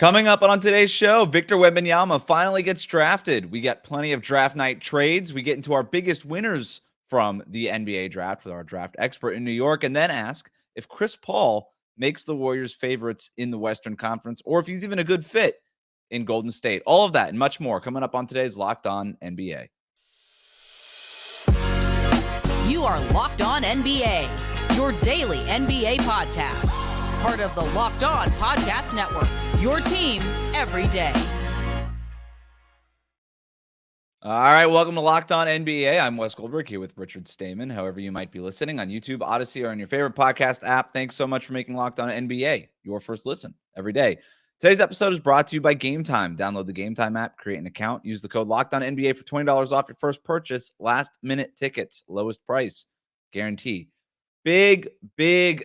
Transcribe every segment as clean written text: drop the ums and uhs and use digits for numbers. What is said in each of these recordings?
Coming up on today's show, Victor Wembanyama finally gets drafted. We get plenty of draft night trades. We get into our biggest winners from the NBA draft with our draft expert in New York, and then ask if Chris Paul makes the Warriors favorites in the Western Conference or if he's even a good fit in Golden State. All of that and much more coming up on today's Locked On NBA. You are Locked On NBA, your daily NBA podcast. Part of the Locked On Podcast Network, your team every day. All right, welcome to Locked On NBA. I'm Wes Goldberg here with Richard Stayman. However you might be listening on YouTube, Odyssey, or on your favorite podcast app, thanks so much for making Locked On NBA your first listen every day. Today's episode is brought to you by Game Time. Download the Game Time app, create an account, use the code Locked On NBA for $20 off your first purchase. Last-minute tickets, lowest price, guarantee. Big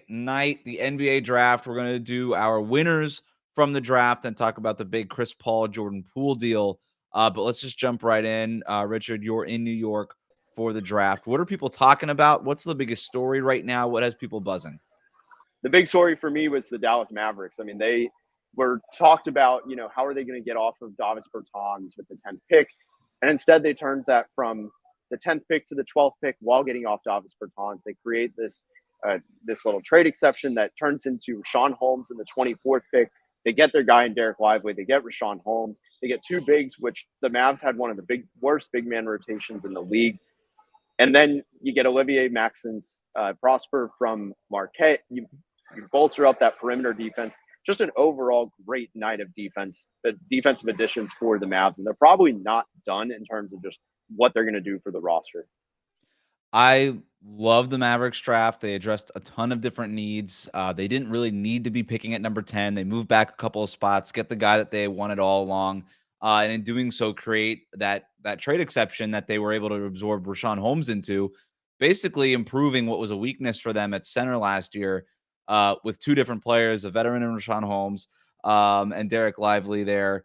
night, the NBA draft. We're going to do our winners from the draft and talk about the big Chris Paul, Jordan Poole deal. But let's just jump right in. Richard, you're in New York for the draft. What are people talking about? What's the biggest story right now? What has people buzzing? The big story for me was the Dallas Mavericks. I mean, they were talked about, how are they going to get off of Davis Bertans with the 10th pick? And instead they turned that from the 10th pick to the 12th pick while getting off Davis Bertans. They create this little trade exception that turns into Rashawn Holmes in the 24th pick. They get their guy in Derek Lively. They get Rashawn Holmes. They get two bigs, which the Mavs had one of the worst big man rotations in the league. And then you get Olivier Maxence Prosper from Marquette. You bolster up that perimeter defense. Just an overall great night of defensive additions for the Mavs. And they're probably not done in terms of just what they're going to do for the roster. I love the Mavericks draft. They addressed a ton of different needs. They didn't really need to be picking at number 10. They moved back a couple of spots, get the guy that they wanted all along, and in doing so, create that trade exception that they were able to absorb Rashawn Holmes into, basically improving what was a weakness for them at center last year with two different players, a veteran in Rashawn Holmes and Derek Lively there.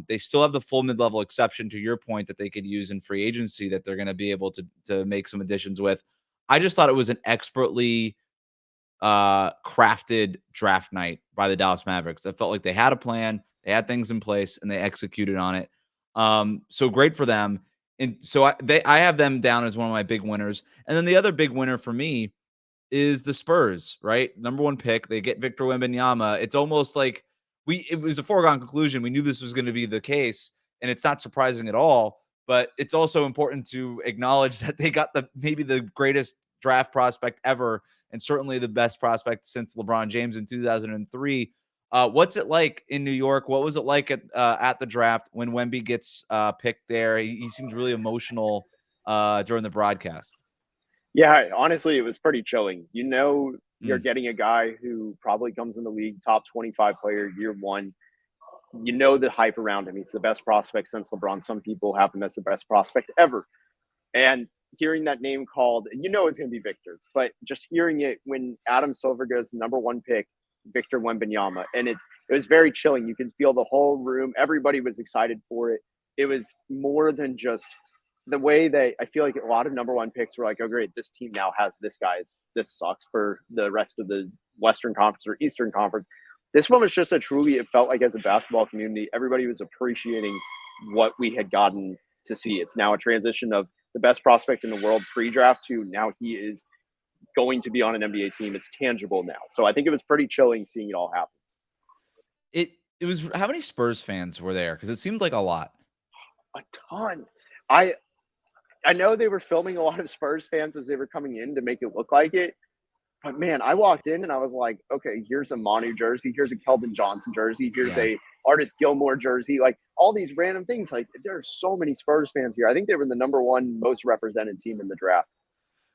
They still have the full mid-level exception, to your point, that they could use in free agency that they're going to be able to make some additions with. I just thought it was an expertly crafted draft night by the Dallas Mavericks. I felt like they had a plan, they had things in place, and they executed on it. So great for them. And so I have them down as one of my big winners. And then the other big winner for me is the Spurs, right? Number one pick. They get Victor Wembanyama. It's almost like it was a foregone conclusion. We knew this was going to be the case, and it's not surprising at all. But it's also important to acknowledge that they got maybe the greatest draft prospect ever, and certainly the best prospect since LeBron James in 2003. What's it like in New York? What was it like at the draft when Wemby gets picked there? He seems really emotional during the broadcast. Yeah, honestly, it was pretty chilling. You're getting a guy who probably comes in the league, top 25 player, year one. The hype around him. He's the best prospect since LeBron. Some people have him as the best prospect ever. And hearing that name called, it's going to be Victor. But just hearing it when Adam Silver goes number one pick, Victor Wembanyama. And it was very chilling. You could feel the whole room. Everybody was excited for it. It was more than just the way that I feel like a lot of number one picks were like, oh, great, this team now has this guy's. This sucks for the rest of the Western Conference or Eastern Conference. This one was just it felt like as a basketball community, everybody was appreciating what we had gotten to see. It's now a transition of the best prospect in the world pre-draft to now he is going to be on an NBA team. It's tangible now. So I think it was pretty chilling seeing it all happen. It was, how many Spurs fans were there? Because it seemed like a lot. A ton. I know they were filming a lot of Spurs fans as they were coming in to make it look like it. But, man, I walked in and I was like, okay, here's a Manu jersey. Here's a Keldon Johnson jersey. Here's a Artist Gilmore jersey. Like, all these random things. Like, there are so many Spurs fans here. I think they were the number one most represented team in the draft.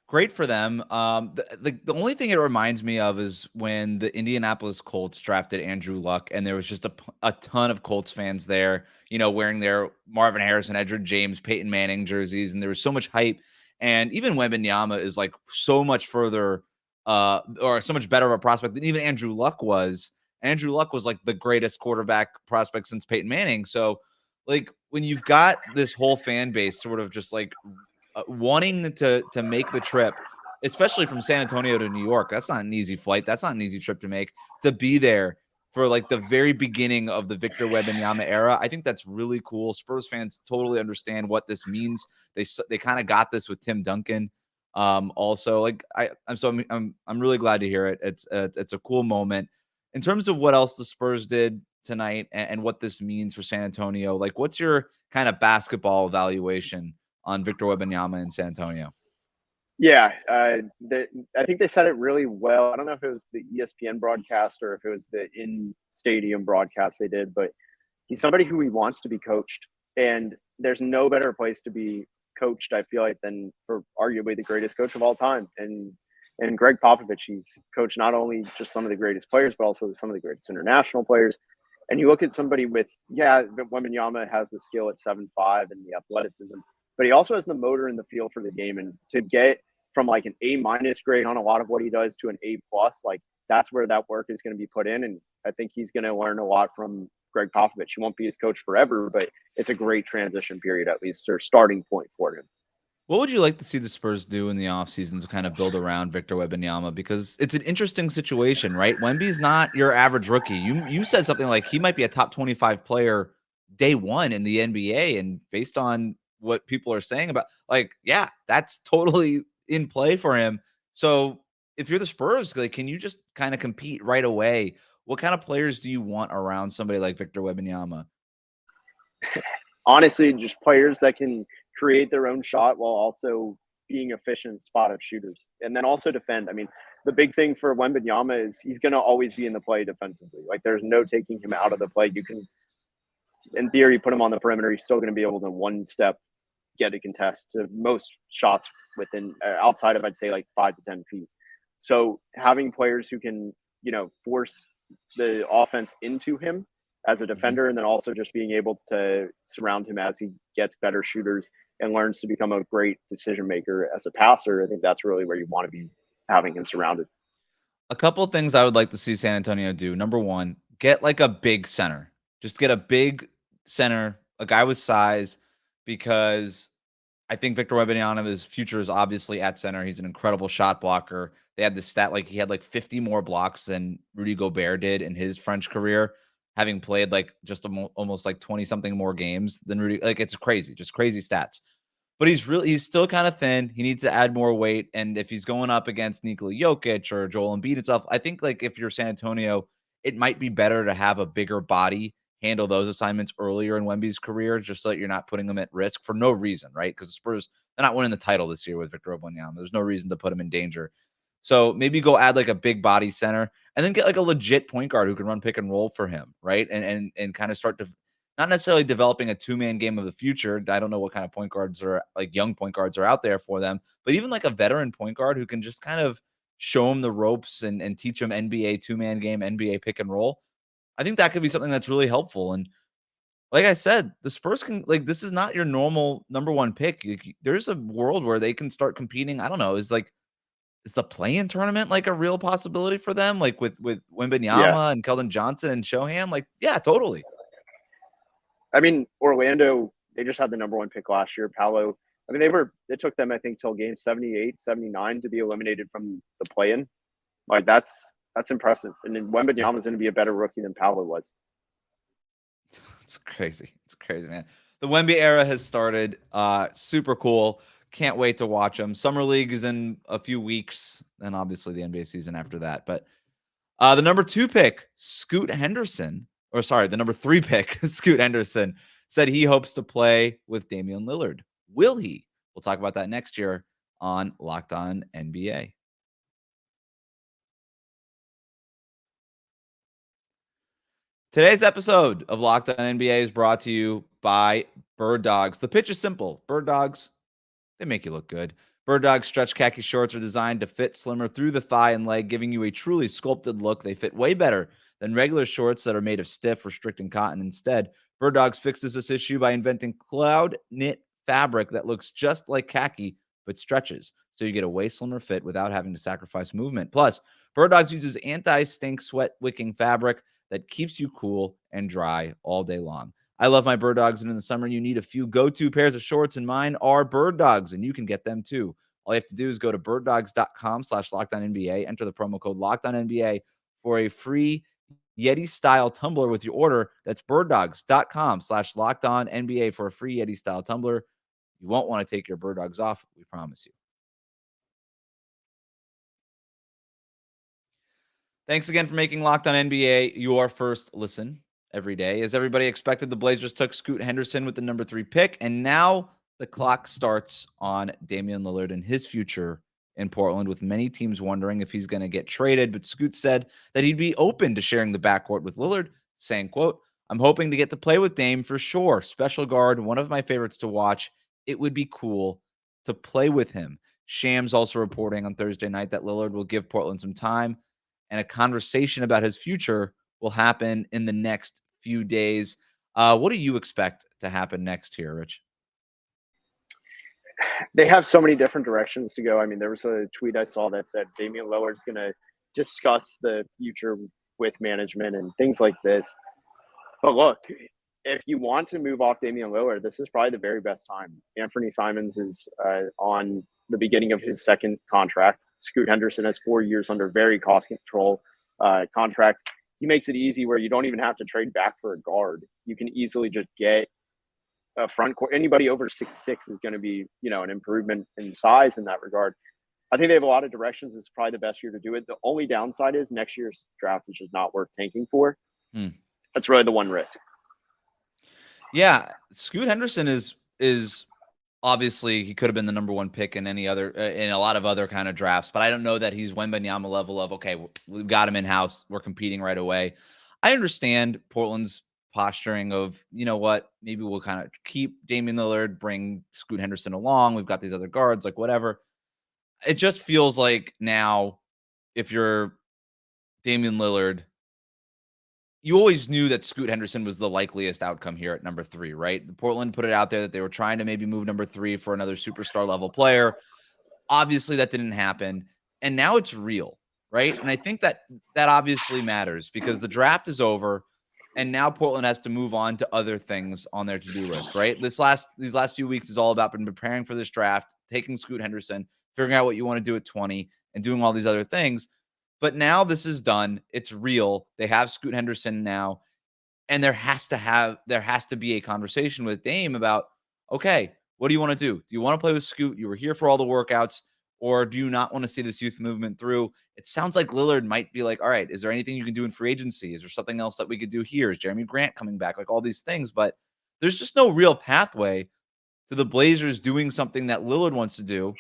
Great for them. The only thing it reminds me of is when the Indianapolis Colts drafted Andrew Luck, and there was just a ton of Colts fans there, wearing their Marvin Harrison, Edgerrin James, Peyton Manning jerseys, and there was so much hype. And even Wembanyama is like so much further or so much better of a prospect than even Andrew Luck was. Andrew Luck was like the greatest quarterback prospect since Peyton Manning. So like when you've got this whole fan base sort of just like wanting to make the trip, especially from San Antonio to New York, that's not an easy flight. That's not an easy trip to make, to be there for like the very beginning of the Victor Wembanyama era. I think that's really cool. Spurs fans totally understand what this means. They kind of got this with Tim Duncan. Also, like I'm really glad to hear it. It's a cool moment. In terms of what else the Spurs did tonight and what this means for San Antonio, like what's your kind of basketball evaluation on Victor Wembanyama in San Antonio? Yeah, I think they said it really well. I don't know if it was the ESPN broadcast or if it was the in-stadium broadcast they did, but he's somebody who he wants to be coached. And there's no better place to be coached, I feel like, than for arguably the greatest coach of all time. And Greg Popovich, he's coached not only just some of the greatest players, but also some of the greatest international players. And you look at somebody with, Wembanyama has the skill at 7'5" and the athleticism, but he also has the motor and the feel for the game. And to get from like an A- grade on a lot of what he does to an A+, like that's where that work is going to be put in. And I think he's going to learn a lot from Greg Popovich. He won't be his coach forever, but it's a great transition period, at least, or starting point for him. What would you like to see the Spurs do in the offseason to kind of build around Victor Wembanyama? Because it's an interesting situation, right? Wemby's not your average rookie. You said something like he might be a top 25 player day one in the NBA. And based on what people are saying about, like, yeah, that's totally in play for him. So if you're the Spurs, like, can you just kind of compete right away? What kind of players do you want around somebody like Victor Wembanyama? Honestly, just players that can create their own shot while also being efficient spot up shooters, and then also defend. I mean, the big thing for Wembanyama is he's going to always be in the play defensively. Like there's no taking him out of the play. You can, in theory, put him on the perimeter. He's still going to be able to one step get a contest to most shots within outside of, I'd say, like 5 to 10 feet. So having players who can, force the offense into him as a defender, and then also just being able to surround him as he gets better shooters and learns to become a great decision maker as a passer. I think that's really where you want to be having him surrounded. A couple of things I would like to see San Antonio do. Number one, get like a big center. Just get a big center, a guy with size, because I think Victor Wembanyama's future is obviously at center. He's an incredible shot blocker. They had this stat like he had like 50 more blocks than Rudy Gobert did in his French career, having played like just almost like 20 something more games than Rudy. Like it's crazy, just crazy stats. But he's still kind of thin. He needs to add more weight. And if he's going up against Nikola Jokic or Joel Embiid and stuff, I think like if you're San Antonio, it might be better to have a bigger body handle those assignments earlier in Wemby's career, just so that you're not putting him at risk for no reason, right? Because the Spurs, they're not winning the title this year with Victor Wembanyama. There's no reason to put him in danger. So maybe go add like a big body center and then get like a legit point guard who can run pick and roll for him, right? And kind of start to not necessarily developing a two-man game of the future. I don't know what kind of point guards are like young point guards are out there for them, but even like a veteran point guard who can just kind of show him the ropes and teach him NBA two-man game, NBA pick and roll. I think that could be something that's really helpful. And like I said, the Spurs can like this is not your normal number one pick. There's a world where they can start competing. I don't know. Is the play-in tournament like a real possibility for them? Like with Yes. Wembanyama and Keldon Johnson and Shohan? Like, yeah, totally. I mean, Orlando, they just had the number one pick last year. Paolo, I mean, it took them, I think, till game 78, 79 to be eliminated from the play-in. Like that's impressive. And then Wembanyama is going to be a better rookie than Paolo was. It's crazy. It's crazy, man. The Wemby era has started. Super cool. Can't wait to watch them. Summer League is in a few weeks, and obviously the NBA season after that. But the number 2 pick, Scoot Henderson, or sorry, the number 3 pick, Scoot Henderson, said he hopes to play with Damian Lillard. Will he? We'll talk about that next year on Locked On NBA. Today's episode of Locked On NBA is brought to you by Bird Dogs. The pitch is simple. Bird Dogs, they make you look good. Bird Dogs stretch khaki shorts are designed to fit slimmer through the thigh and leg, giving you a truly sculpted look. They fit way better than regular shorts that are made of stiff, restricting cotton. Instead, Bird Dogs fixes this issue by inventing cloud knit fabric that looks just like khaki but stretches, so you get a way slimmer fit without having to sacrifice movement. Plus, Bird Dogs uses anti-stink sweat wicking fabric that keeps you cool and dry all day long. I love my Bird Dogs, and in the summer, you need a few go-to pairs of shorts, and mine are Bird Dogs, and you can get them too. All you have to do is go to birddogs.com/LockedOnNBA, enter the promo code LockedOnNBA for a free Yeti-style tumbler with your order. That's birddogs.com/LockedOnNBA for a free Yeti-style tumbler. You won't want to take your bird dogs off, we promise you. Thanks again for making Locked On NBA your first listen every day. As everybody expected, the Blazers took Scoot Henderson with the number 3 pick, and now the clock starts on Damian Lillard and his future in Portland, with many teams wondering if he's going to get traded. But Scoot said that he'd be open to sharing the backcourt with Lillard, saying, quote, "I'm hoping to get to play with Dame for sure. Special guard, one of my favorites to watch. It would be cool to play with him." Shams also reporting on Thursday night that Lillard will give Portland some time, and a conversation about his future will happen in the next few days. What do you expect to happen next here, Rich? They have so many different directions to go. I mean, there was a tweet I saw that said Damian Lillard's going to discuss the future with management and things like this. But look, if you want to move off Damian Lillard, this is probably the very best time. Anthony Simons is on the beginning of his second contract. Scoot Henderson has 4 years under very cost control contract. He makes it easy where you don't even have to trade back for a guard. You can easily just get a front court. Anybody over 6'6" is going to be, an improvement in size in that regard. I think they have a lot of directions. It's probably the best year to do it. The only downside is next year's draft is just not worth tanking for. That's really the one risk. Yeah, Scoot Henderson is obviously he could have been the number 1 pick in any other in a lot of other kind of drafts, but I don't know that he's Wembanyama level of, okay, we've got him in house, we're competing right away. I understand Portland's posturing of, you know what, maybe we'll kind of keep Damian Lillard, bring Scoot Henderson along. We've got these other guards, like whatever. It just feels like now, if you're Damian Lillard, you always knew that Scoot Henderson was the likeliest outcome here at number 3, right? Portland put it out there that they were trying to maybe move number 3 for another superstar level player. Obviously, that didn't happen. And now it's real, right? And I think that obviously matters because the draft is over. And now Portland has to move on to other things on their to-do list, right? These last few weeks is all about been preparing for this draft, taking Scoot Henderson, figuring out what you want to do at 20, and doing all these other things. But now this is done. It's real. They have Scoot Henderson now, and there has to be a conversation with Dame about, okay, what do you want to do? Do you want to play with Scoot? You were here for all the workouts. Or do you not want to see this youth movement through? It sounds like Lillard might be like, all right, is there anything you can do in free agency? Is there something else that we could do here? Is Jeremy Grant coming back? Like all these things. But there's just no real pathway to the Blazers doing something that Lillard wants to do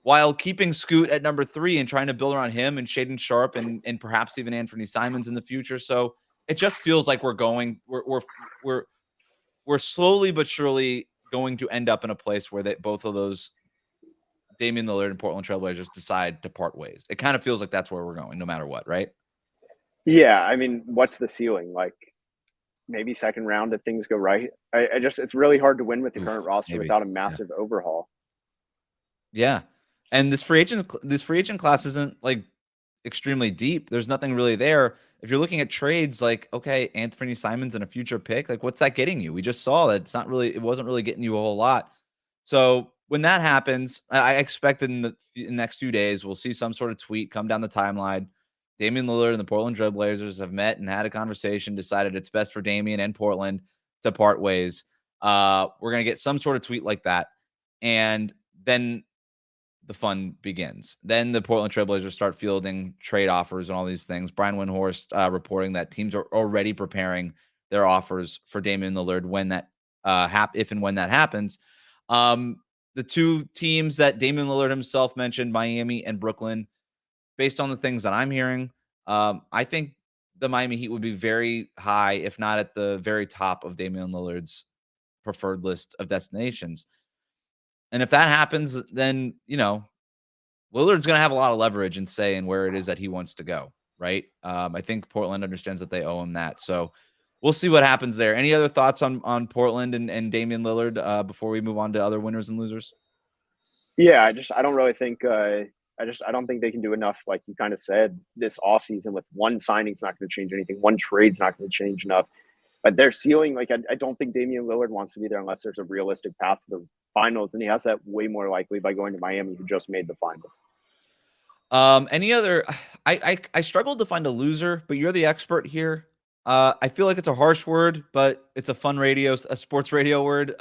while keeping Scoot at number 3 and trying to build around him and Shaedon Sharpe and perhaps even Anthony Simons in the future. So it just feels like we're slowly but surely going to end up in a place where both of those, Damian Lillard and Portland Trailblazers, decide to part ways. It kind of feels like that's where we're going, no matter what, right? Yeah, I mean, what's the ceiling? Like maybe second round if things go right. It's really hard to win with the current roster without a massive overhaul. Yeah, and this free agent class isn't like extremely deep. There's nothing really there. If you're looking at trades, like okay, Anthony Simons and a future pick, like what's that getting you? We just saw that it wasn't really getting you a whole lot. So when that happens, I expect in the next few days, we'll see some sort of tweet come down the timeline. Damian Lillard and the Portland Trailblazers have met and had a conversation, decided it's best for Damian and Portland to part ways. We're going to get some sort of tweet like that. And then the fun begins. Then the Portland Trailblazers start fielding trade offers and all these things. Brian Windhorst reporting that teams are already preparing their offers for Damian Lillard when that if and when that happens. The two teams that Damian Lillard himself mentioned, Miami and Brooklyn, based on the things that I'm hearing, I think the Miami Heat would be very high, if not at the very top of Damian Lillard's preferred list of destinations. And if that happens, then, Lillard's going to have a lot of leverage in saying where it is that he wants to go, right? I think Portland understands that they owe him that. So we'll see what happens there. Any other thoughts on Portland and Damian Lillard before we move on to other winners and losers? Yeah, I don't really think I don't think they can do enough, like you kind of said, this offseason with one signing's not going to change anything. One trade's not going to change enough. But their ceiling, I don't think Damian Lillard wants to be there unless there's a realistic path to the finals. And he has that way more likely by going to Miami, who just made the finals. Any other? I struggled to find a loser, but you're the expert here. I feel like it's a harsh word, but it's a fun a sports radio word.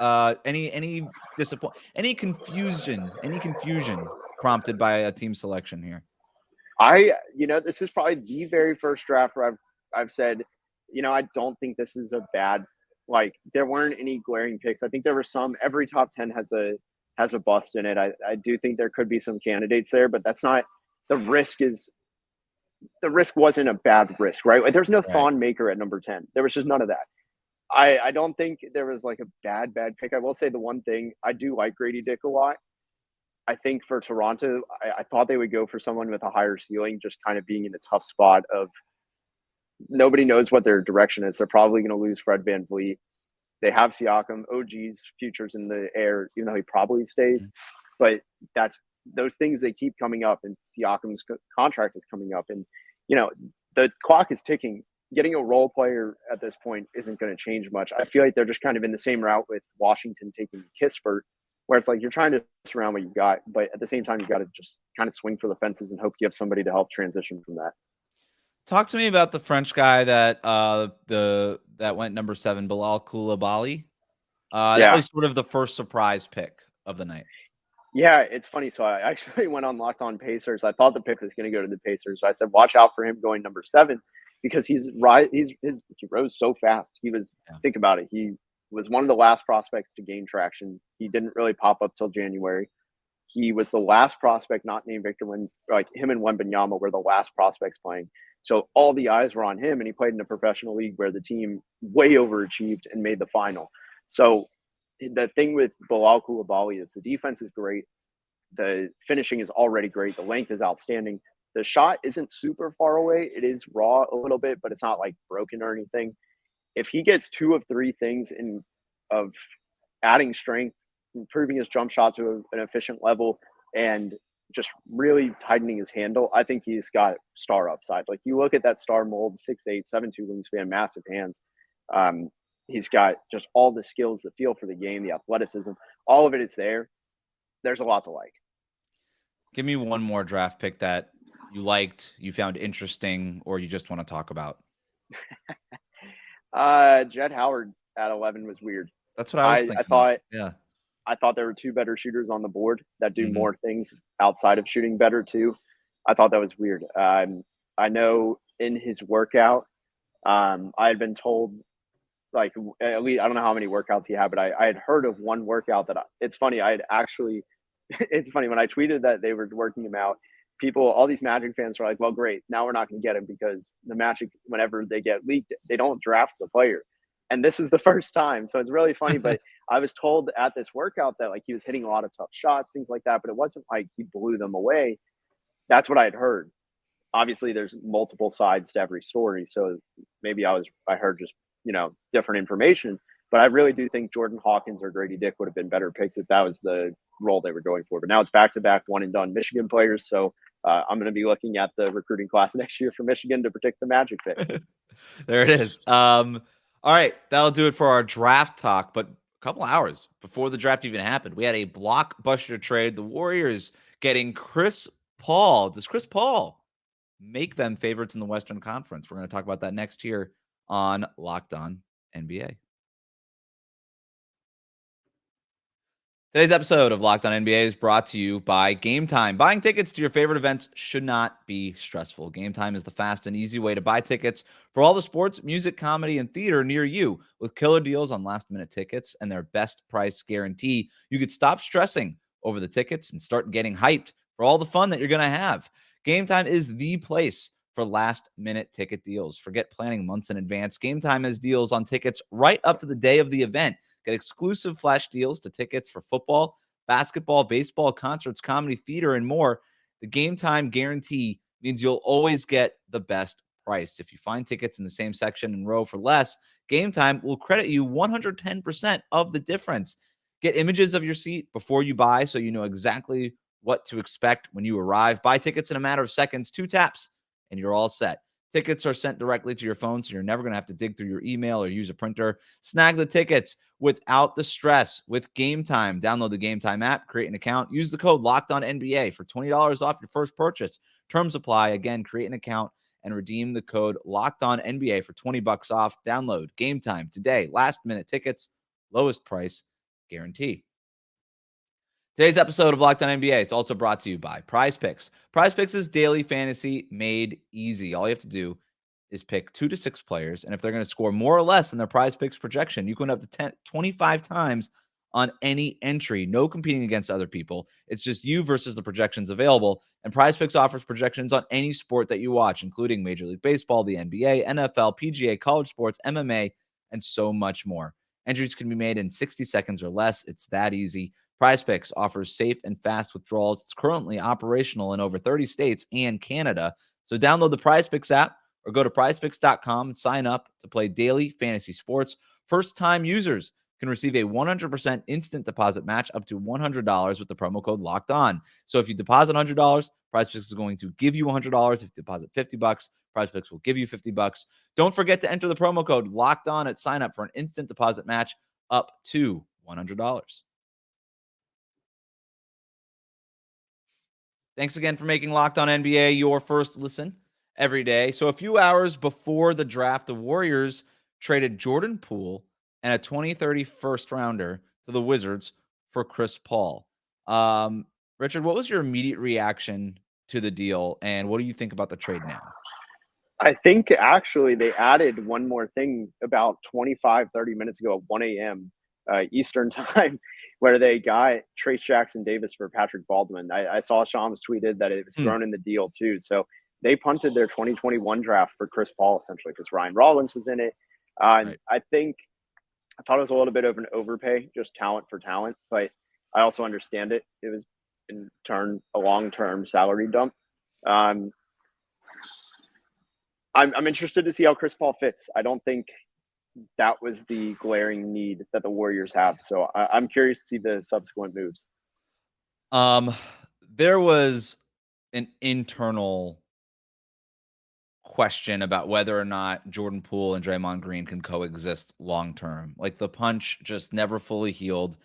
Any any confusion prompted by a team selection here? This is probably the very first draft where I've said, I don't think this is a bad, like, there weren't any glaring picks. I think there were some. Every top 10 has a bust in it. I do think there could be some candidates there, but that's not the risk. The risk wasn't a bad risk, right? Like, there's no Right. Thon Maker at number 10. There was just none of that. I don't think there was like a bad pick. I will say the one thing, I do like Grady Dick a lot. I think for Toronto, I thought they would go for someone with a higher ceiling, just kind of being in a tough spot of nobody knows what their direction is. They're probably going to lose Fred VanVleet. They have Siakam. OG's future's in the air, even though he probably stays. But that's those things, they keep coming up, and Siakam's contract is coming up. And, the clock is ticking. Getting a role player at this point isn't going to change much. I feel like they're just kind of in the same route with Washington taking Kispert, where it's like you're trying to surround what you've got, but at the same time, you got to just kind of swing for the fences and hope you have somebody to help transition from that. Talk to me about the French guy that that went number 7, Bilal Koulibaly. That was sort of the first surprise pick of the night. Yeah, it's funny. So I actually went on Locked On Pacers. I thought the pick was going to go to the Pacers. So I said, watch out for him going number 7, because he rose so fast. Think about it. He was one of the last prospects to gain traction. He didn't really pop up till January. He was the last prospect not named Victor, when like him and Wembanyama were the last prospects playing. So all the eyes were on him, and he played in a professional league where the team way overachieved and made the final. So the thing with Bilal Koulibaly is the defense is great. The finishing is already great. The length is outstanding. The shot isn't super far away. It is raw a little bit, but it's not like broken or anything. If he gets 2 of 3 things of adding strength, improving his jump shot to an efficient level, and just really tightening his handle, I think he's got star upside. Like, you look at that star mold, 6'8", 7'2" wingspan, massive hands. He's got just all the skills, the feel for the game, the athleticism. All of it is there. There's a lot to like. Give me one more draft pick that you liked, you found interesting, or you just want to talk about. Jett Howard at 11 was weird. That's what I was thinking. I thought there were 2 better shooters on the board that do more things outside of shooting better too. I thought that was weird. I know in his workout, I had been told, like, at least, I don't know how many workouts he had, but I had heard of one workout that it's funny. It's funny when I tweeted that they were working him out, all these Magic fans were like, well, great. Now we're not going to get him, because the Magic, whenever they get leaked, they don't draft the player. And this is the first time. So it's really funny. But I was told at this workout that, like, he was hitting a lot of tough shots, things like that, but it wasn't like he blew them away. That's what I had heard. Obviously, there's multiple sides to every story. So maybe I heard just, different information. But I really do think Jordan Hawkins or Grady Dick would have been better picks if that was the role they were going for. But now it's back-to-back one-and-done Michigan players. So I'm going to be looking at the recruiting class next year for Michigan to predict the Magic pick. There it is. All right, that'll do it for our draft talk. But a couple hours before the draft even happened, we had a blockbuster trade. The Warriors getting Chris Paul. Does Chris Paul make them favorites in the Western Conference? We're going to talk about that next year on Locked On NBA. Today's episode of Locked On NBA is brought to you by Game Time. Buying tickets to your favorite events should not be stressful. Game Time is the fast and easy way to buy tickets for all the sports, music, comedy, and theater near you. With killer deals on last-minute tickets and their best price guarantee, you could stop stressing over the tickets and start getting hyped for all the fun that you're going to have. Game Time is the place for last-minute ticket deals. Forget planning months in advance. Game Time has deals on tickets right up to the day of the event. Get exclusive flash deals to tickets for football, basketball, baseball, concerts, comedy, theater, and more. The Game Time guarantee means you'll always get the best price. If you find tickets in the same section and row for less, Game Time will credit you 110% of the difference. Get images of your seat before you buy so you know exactly what to expect when you arrive. Buy tickets in a matter of seconds, 2 taps, and you're all set. Tickets are sent directly to your phone, so you're never going to have to dig through your email or use a printer. Snag the tickets without the stress with Game Time. Download the Game Time app, create an account, use the code LOCKEDONNBA for $20 off your first purchase. Terms apply. Again, create an account and redeem the code Locked On NBA for $20 off. Download Game Time today. Last minute tickets, lowest price guarantee. Today's episode of Locked On NBA is also brought to you by Prize Picks. Prize Picks is daily fantasy made easy. All you have to do is pick 2 to 6 players, and if they're going to score more or less than their Prize Picks projection, you can win up to 25 times on any entry. No competing against other people. It's just you versus the projections available, and Prize Picks offers projections on any sport that you watch, including Major League Baseball, the NBA, NFL, PGA, college sports, MMA, and so much more. Entries can be made in 60 seconds or less. It's that easy. Prize Picks offers safe and fast withdrawals. It's currently operational in over 30 states and Canada. So download the Prize Picks app or go to prizepicks.com and sign up to play daily fantasy sports. First-time users can receive a 100% instant deposit match up to $100 with the promo code Locked On. So if you deposit $100, Prize Picks is going to give you $100. If you deposit $50, Prize Picks will give you $50. Don't forget to enter the promo code Locked On at sign up for an instant deposit match up to $100. Thanks again for making Locked On NBA your first listen every day. So a few hours before the draft, the Warriors traded Jordan Poole and a 2030 first rounder to the Wizards for Chris Paul. Richard, what was your immediate reaction to the deal, and what do you think about the trade now? I think actually they added one more thing about 25-30 minutes ago at 1 a.m. Eastern time, where they got Trace Jackson Davis for Patrick Baldwin. I saw Shams tweeted that it was thrown in the deal too. So they punted their 2021 draft for Chris Paul essentially because Ryan Rollins was in it. Right. I thought it was a little bit of an overpay, just talent for talent, but I also understand it. It was in turn a long-term salary dump. I'm interested to see how Chris Paul fits. I don't think that was the glaring need that the Warriors have. So I'm curious to see the subsequent moves. There was an internal question about whether or not Jordan Poole and Draymond Green can coexist long-term. Like the punch just never fully healed.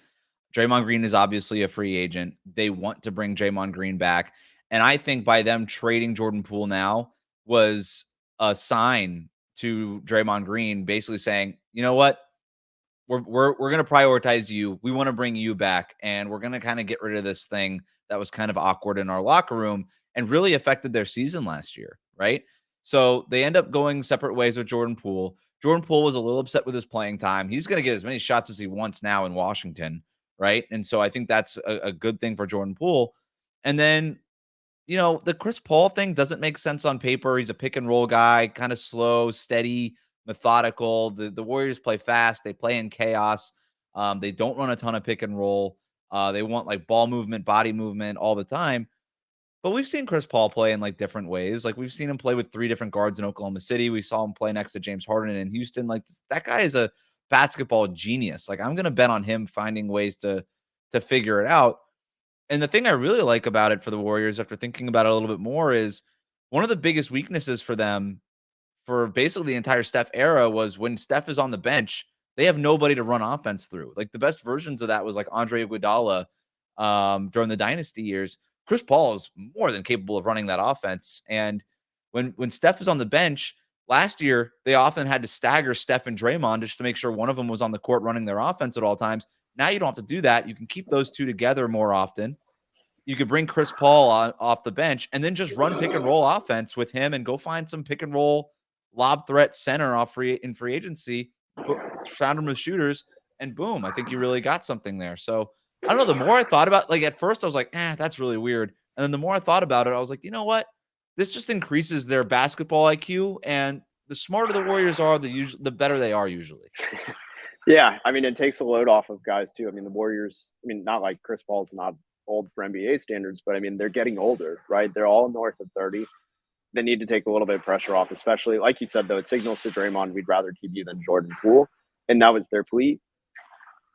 Draymond Green is obviously a free agent. They want to bring Draymond Green back. And I think by them trading Jordan Poole now was a sign to Draymond Green basically saying, you know what? We're going to prioritize you. We want to bring you back, and we're going to kind of get rid of this thing that was kind of awkward in our locker room and really affected their season last year, right? So they end up going separate ways with Jordan Poole. Jordan Poole was a little upset with his playing time. He's going to get as many shots as he wants now in Washington, right? And so I think that's a good thing for Jordan Poole. And then, you know, the Chris Paul thing doesn't make sense on paper. He's a pick and roll guy, kind of slow, steady, methodical. The Warriors play fast. They play in chaos. They don't run a ton of pick and roll. They want like ball movement, body movement all the time. But we've seen Chris Paul play in like different ways. Like we've seen him play with 3 different guards in Oklahoma City. We saw him play next to James Harden in Houston. Like that guy is a basketball genius. Like I'm going to bet on him finding ways to figure it out. And the thing I really like about it for the Warriors, after thinking about it a little bit more, is one of the biggest weaknesses for them for basically the entire Steph era was when Steph is on the bench, they have nobody to run offense through. Like the best versions of that was like Andre Iguodala during the dynasty years. Chris Paul is more than capable of running that offense. And when Steph is on the bench last year, they often had to stagger Steph and Draymond just to make sure one of them was on the court running their offense at all times. Now you don't have to do that. You can keep those two together more often. You could bring Chris Paul off the bench and then just run pick and roll offense with him and go find some pick and roll lob threat center in free agency, surround him with shooters, and boom, I think you really got something there. So I don't know. The more I thought about, like at first I was like, that's really weird. And then the more I thought about it, I was like, you know what? This just increases their basketball IQ, and the smarter the Warriors are, the better they are usually. Yeah, I mean, it takes the load off of guys too. I mean, the Warriors, I mean, not like Chris Paul's not old for NBA standards, but I mean, they're getting older, right? They're all north of 30. They need to take a little bit of pressure off, especially like you said, though, it signals to Draymond, we'd rather keep you than Jordan Poole. And that was their plea.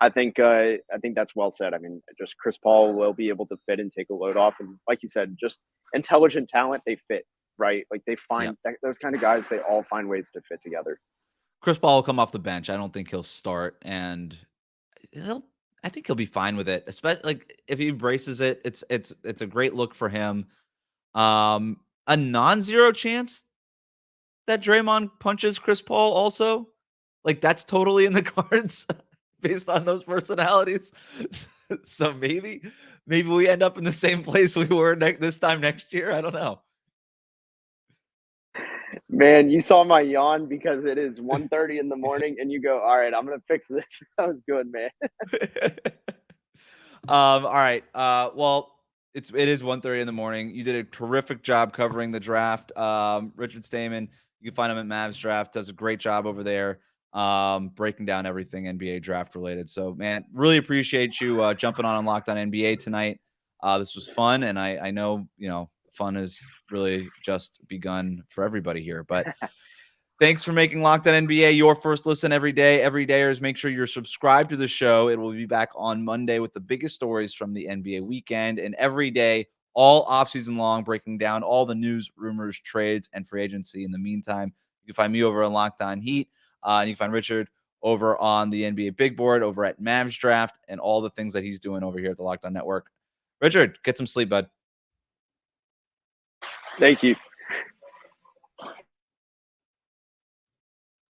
I think that's well said. I mean, just Chris Paul will be able to fit and take a load off. And like you said, just intelligent talent, they fit, right? Like they find those kind of guys, they all find ways to fit together. Chris Paul will come off the bench. I don't think he'll start, and I think he'll be fine with it. Especially like if he embraces it, it's a great look for him. a non-zero chance that Draymond punches Chris Paul also? Like, that's totally in the cards based on those personalities. So maybe we end up in the same place we were this time next year. I don't know. Man, you saw my yawn because it is 1:30 in the morning, and you go, all right, I'm going to fix this. That was good, man. All right. Well, it is 1:30 in the morning. You did a terrific job covering the draft. Richard Stayman, you can find him at Mavs Draft, does a great job over there, breaking down everything NBA draft related. So, man, really appreciate you jumping on Locked On NBA tonight. This was fun, and I know, fun has really just begun for everybody here. But thanks for making Locked On NBA your first listen every day. Everydayers, make sure you're subscribed to the show. It will be back on Monday with the biggest stories from the NBA weekend. And every day, all offseason long, breaking down all the news, rumors, trades, and free agency. In the meantime, you can find me over on Locked On Heat. And you can find Richard over on the NBA Big Board, over at Mavs Draft, and all the things that he's doing over here at the Locked On Network. Richard, get some sleep, bud. Thank you.